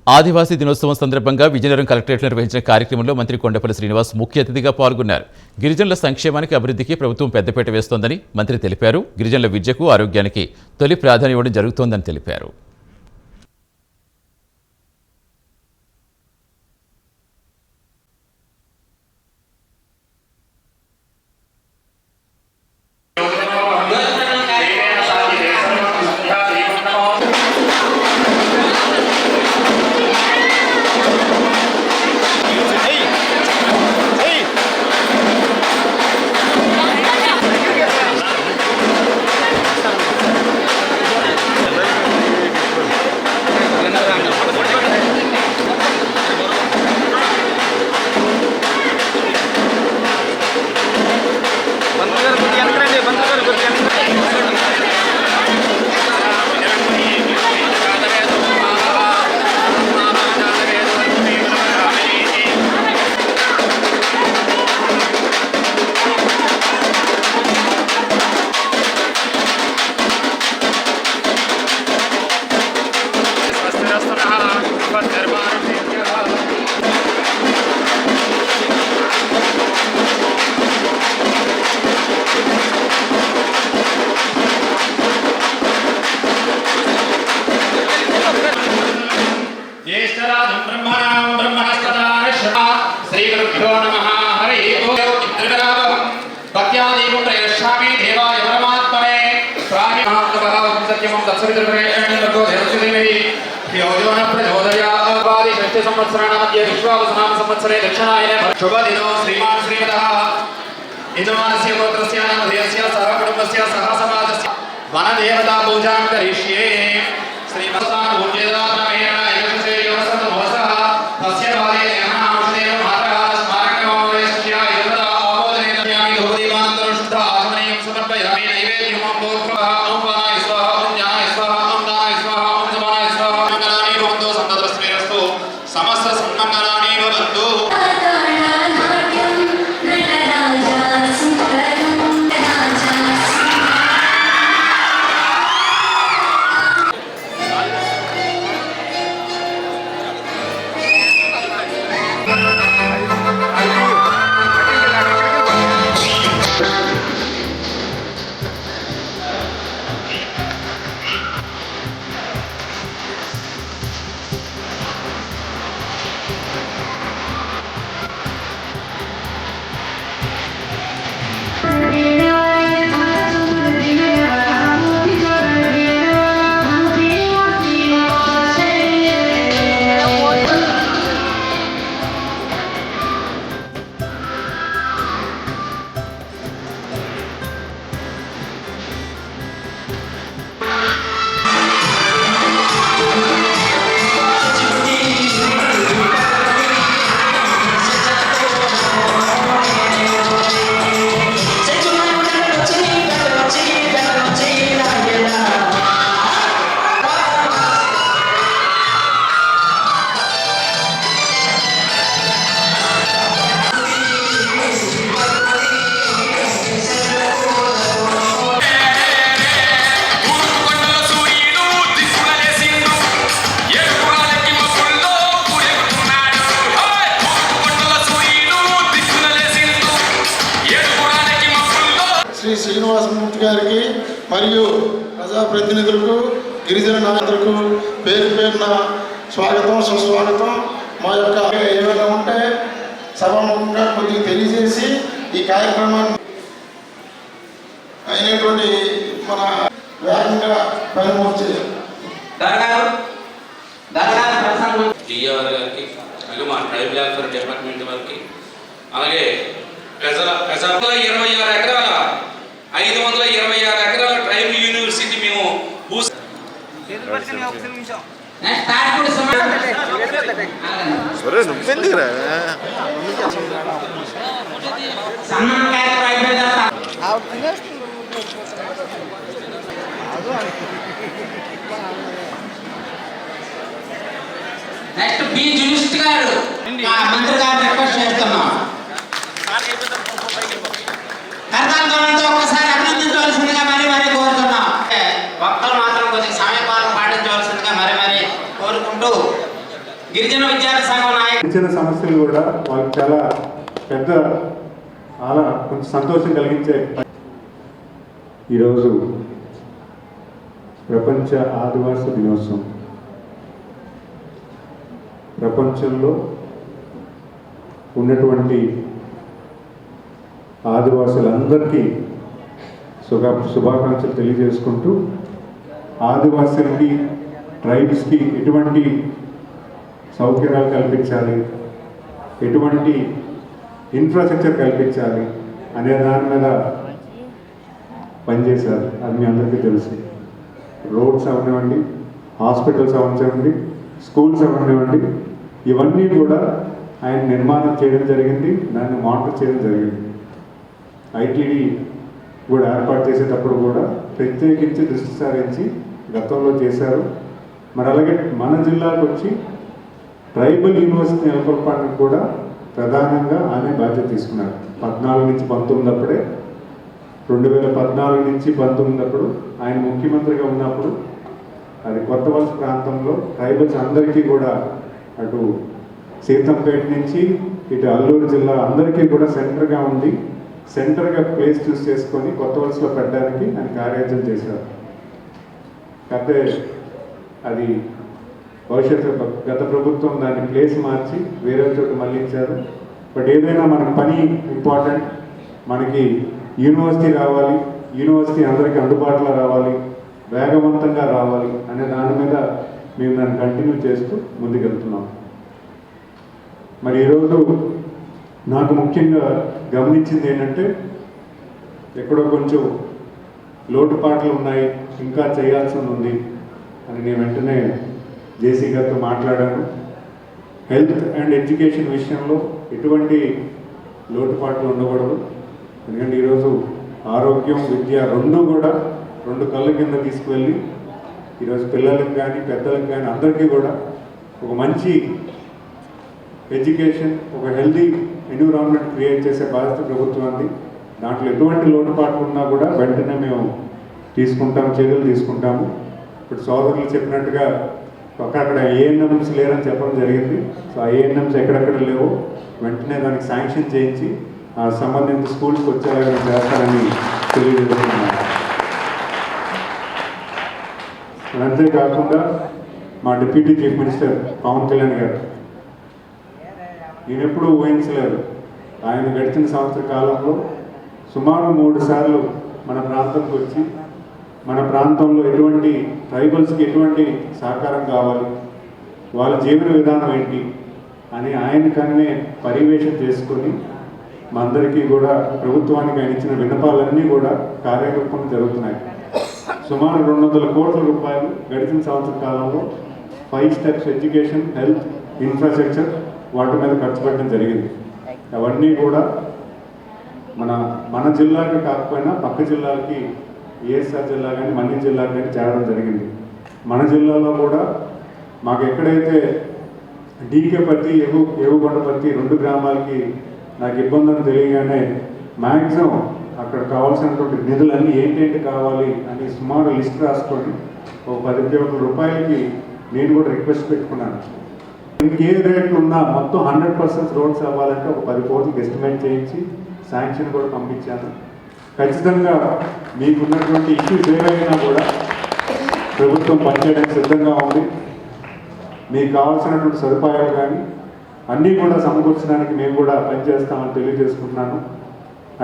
ఆదివాసీ దినోత్సవం సందర్భంగా విజయనగరం కలెక్టరేట్లో నిర్వహించిన కార్యక్రమంలో మంత్రి కొండపల్లి శ్రీనివాస్ ముఖ్య అతిథిగా పాల్గొన్నారు. గిరిజనుల సంక్షేమానికి అభివృద్ధికి ప్రభుత్వం పెద్దపీట వేస్తోందని మంత్రి తెలిపారు. గిరిజనుల విద్యకు ఆరోగ్యానికి తొలి ప్రాధాన్యం ఇవ్వడం జరుగుతోందని తెలిపారు. संवत्सरे दक्षिणायने शुभदिनो श्रीमान श्रीमतः यजमानस्य पुत्रस्य नामधेयस्य सह कुटुम्बस्य सह समाजस्य वनदेवता पूजां करिष्ये श्रीमतान् पूज्यदानमेन यशसे योसत भवसः तस्य बाले औषधेन मातरः स्मारकमोदयस्य यदा आमोदनेन यामि धूपदीपान्तरशुद्ध आत्मनेयं समर्पयामि नैवेद्यं भोक्त्वा औपानाय स्वाहा पुण्याय स्वाहा अम्नाय स्वाहा अंजमाय स्वाहा मंगलानि भवन्तु सन्ततस्मेरस्तु समस्त सन्मङ्गलानि भवन्तु। శ్రీనివాసమూర్తి గారికి మరియు ప్రజాప్రతినిధులకు గిరిజన నాయకులకు పేరు పేరున స్వాగతం సుస్వాగతం. మా యొక్క ఏమైనా ఉంటే సభాముఖంగా కొద్దిగా తెలియజేసి ఈ కార్యక్రమాన్ని అయినటువంటి మన వేగంగా పనిమూర్చి మా ట్రైబల్ వెల్ఫేర్ డిపార్ట్మెంట్ వారికి అలాగే ప్రజల 26 ఎకరాల 526 ఎకరాల ట్రైబల్ యూనివర్సిటీ మేము నెక్స్ట్ బి జూనిస్ట్ గారు మంత్రి గారు రిక్వెస్ట్ చేస్తున్నాం. కర్తాంతో ఒక్కసారి అభినందించవలసిందిగా మరీ కోరుతున్నాం. భక్తులు మాత్రం కొంచెం సమయపాలన పాటించవలసిందిగా మరీ కోరుకుంటూ గిరిజన విద్యార్థి సంఘం నాయకులు చిన్న సమస్యలు కూడా వాళ్ళకి చాలా పెద్ద కొంచెం సంతోషం కలిగించే. ఈరోజు ప్రపంచ ఆదివాసీ దినోత్సవం. ప్రపంచంలో ఉన్నటువంటి ఆదివాసులందరికీ శుభాకాంక్షలు తెలియజేసుకుంటూ, ఆదివాసులకి ట్రైబ్స్కి ఎటువంటి సౌకర్యాలు కల్పించాలి, ఎటువంటి ఇన్ఫ్రాస్ట్రక్చర్ కల్పించాలి అనే దాని మీద పనిచేశారు. అది మీ అందరికీ తెలుసు. రోడ్స్ అవనివ్వండి, హాస్పిటల్స్ అవనివ్వండి, స్కూల్స్ అవనివ్వండి, ఇవన్నీ కూడా ఆయన నిర్మాణం చేయడం జరిగింది, దాన్ని మానిటర్ చేయడం జరిగింది. ఐటీడీ కూడా ఏర్పాటు చేసేటప్పుడు కూడా ప్రత్యేకించి దృష్టి సారించి గతంలో చేశారు. మరి అలాగే మన జిల్లాకు వచ్చి ట్రైబల్ యూనివర్సిటీ నెలకొల్పడానికి కూడా ప్రధానంగా ఆయన బాధ్యత తీసుకున్నారు. 14 నుంచి 19 అప్పుడే 2014 నుంచి 19 అప్పుడు ఆయన ముఖ్యమంత్రిగా ఉన్నప్పుడు అది కొత్త వలస ప్రాంతంలో ట్రైబల్స్ అందరికీ కూడా అటు సీతంపేట నుంచి ఇటు అల్లూరు జిల్లా అందరికీ కూడా సెంటర్గా ఉండి సెంటర్గా ప్లేస్ చూస్ చేసుకొని కొత్త వలసలో పెట్టడానికి ఆయన కార్యాచరణ చేశారు. కాకపోతే అది భవిష్యత్తు గత ప్రభుత్వం దాన్ని ప్లేస్ మార్చి వేరే చోట మళ్ళించారు. బట్ ఏదైనా మనకు పని ఇంపార్టెంట్, మనకి యూనివర్సిటీ రావాలి, యూనివర్సిటీ అందరికీ అందుబాటులో రావాలి, వేగవంతంగా రావాలి అనే దాని మీద మేము దాన్ని కంటిన్యూ చేస్తూ ముందుకెళ్తున్నాం. మరి ఈరోజు నాకు ముఖ్యంగా గమనించింది ఏంటంటే ఎక్కడో కొంచెం లోటుపాట్లు ఉన్నాయి, ఇంకా చేయాల్సి ఉంది అని నేను వెంటనే జేసీ గారితో మాట్లాడాను. హెల్త్ అండ్ ఎడ్యుకేషన్ విషయంలో ఎటువంటి లోటుపాట్లు ఉండకూడదు. ఎందుకంటే ఈరోజు ఆరోగ్యం, విద్య రెండూ కూడా రెండు కళ్ళ కింద తీసుకువెళ్ళి ఈరోజు పిల్లలకు కానీ పెద్దలకు కానీ అందరికీ కూడా ఒక మంచి ఎడ్యుకేషన్, ఒక హెల్దీ ఎన్విరాన్మెంట్ క్రియేట్ చేసే బాధ్యత ప్రభుత్వానికి. దాంట్లో ఎటువంటి లోటుపాట్లు ఉన్నా కూడా వెంటనే మేము చర్యలు తీసుకుంటాము. ఇప్పుడు సోదరులు చెప్పినట్టుగా అక్కడ ఏఎన్ఎంస్ లేరని చెప్పడం జరిగింది. సో ఆ ఏఎన్ఎంస్ ఎక్కడెక్కడ లేవో వెంటనే దానికి శాంక్షన్ చేయించి ఆ సంబంధిత స్కూల్స్కి వచ్చేలాగా చేస్తారని తెలియజేస్తున్నాను. అంతేకాకుండా మా deputy chief minister Pawan Kalyan garu నేనెప్పుడూ ఊహించలేదు. ఆయన గడిచిన సంవత్సర కాలంలో సుమారు 3 సార్లు మన ప్రాంతంకి వచ్చి మన ప్రాంతంలో ఎటువంటి ట్రైబల్స్కి ఎటువంటి సహకారం కావాలి, వాళ్ళ జీవన విధానం ఏంటి అని ఆయనకనే పర్యవేక్షణ చేసుకొని మా అందరికీ కూడా ప్రభుత్వానికి ఆయన ఇచ్చిన విన్నపాలన్నీ కూడా కార్యరూపం జరుగుతున్నాయి. సుమారు 200 కోట్ల రూపాయలు గడిచిన సంవత్సర కాలంలో 5 స్టెప్స్ ఎడ్యుకేషన్, హెల్త్, ఇన్ఫ్రాస్ట్రక్చర్ వాటి మీద ఖర్చు పెట్టడం జరిగింది. అవన్నీ కూడా మన జిల్లాకి కాకపోయినా పక్క జిల్లాలకి, ఏఎస్ఆర్ జిల్లా కానీ మన్యం జిల్లాకి కానీ చేరడం జరిగింది. మన జిల్లాలో కూడా మాకు ఎక్కడైతే డీకేపర్తి, ఏవుగొండపర్తి 2 గ్రామాలకి నాకు ఇబ్బందులు తెలియగానే మ్యాక్సిమం అక్కడ కావాల్సినటువంటి నిధులన్నీ ఏంటేంటి కావాలి అని సుమారు లిస్ట్ రాసుకొని ఒక 10 కోట్ల రూపాయలకి నేను కూడా రిక్వెస్ట్ పెట్టుకున్నాను. ఇంకే రేట్లు ఉన్నా మొత్తం 100% రోడ్స్ అవ్వాలంటే ఒక 10 కోట్లకి ఎస్టిమేట్ చేయించి శాంక్షన్ కూడా పంపించాను. ఖచ్చితంగా మీకున్నటువంటి ఇష్యూస్ ఏవైనా కూడా ప్రభుత్వం పనిచేయడానికి సిద్ధంగా ఉంది. మీకు కావాల్సినటువంటి సదుపాయాలు కానీ అన్నీ కూడా సమకూర్చడానికి మేము కూడా పనిచేస్తామని తెలియజేసుకుంటున్నాను.